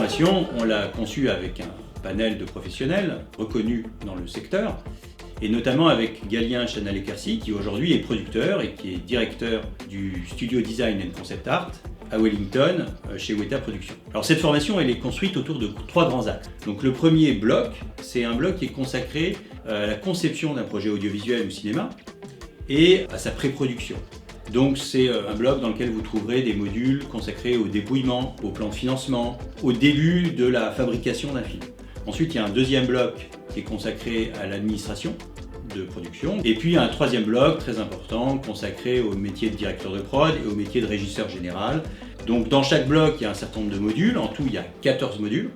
formation, on l'a conçue avec un panel de professionnels reconnus dans le secteur, et notamment avec Galien Chanal-Ecquercy, qui aujourd'hui est producteur et qui est directeur du studio Design and Concept Art à Wellington, chez Weta Productions. Alors cette formation, elle est construite autour de 3 grands axes. Donc le premier bloc, c'est un bloc qui est consacré à la conception d'un projet audiovisuel ou cinéma et à sa pré-production. Donc c'est un bloc dans lequel vous trouverez des modules consacrés au dépouillement, au plan de financement, au début de la fabrication d'un film. Ensuite, il y a un deuxième bloc qui est consacré à l'administration de production. Et puis un troisième bloc très important consacré au métier de directeur de prod et au métier de régisseur général. Donc dans chaque bloc, il y a un certain nombre de modules. En tout, il y a 14 modules.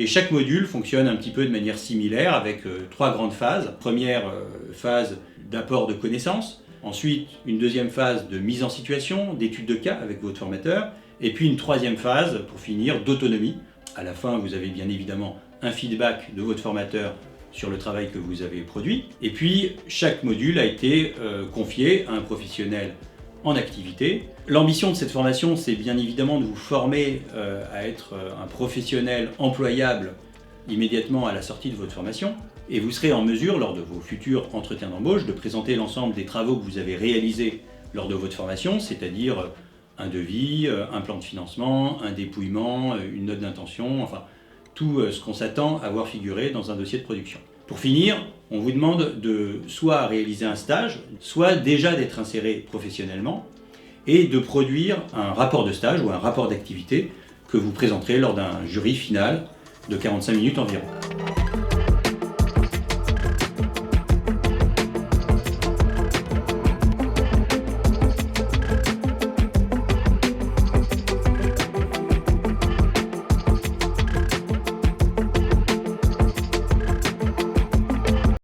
Et chaque module fonctionne un petit peu de manière similaire avec 3 grandes phases. Première phase d'apport de connaissances. Ensuite, une deuxième phase de mise en situation, d'étude de cas avec votre formateur. Et puis une troisième phase, pour finir, d'autonomie. À la fin, vous avez bien évidemment un feedback de votre formateur sur le travail que vous avez produit. Et puis, chaque module a été confié à un professionnel en activité. L'ambition de cette formation, c'est bien évidemment de vous former à être un professionnel employable immédiatement à la sortie de votre formation. Et vous serez en mesure, lors de vos futurs entretiens d'embauche, de présenter l'ensemble des travaux que vous avez réalisés lors de votre formation, c'est-à-dire un devis, un plan de financement, un dépouillement, une note d'intention, enfin tout ce qu'on s'attend à voir figurer dans un dossier de production. Pour finir, on vous demande de soit réaliser un stage, soit déjà d'être inséré professionnellement et de produire un rapport de stage ou un rapport d'activité que vous présenterez lors d'un jury final de 45 minutes environ.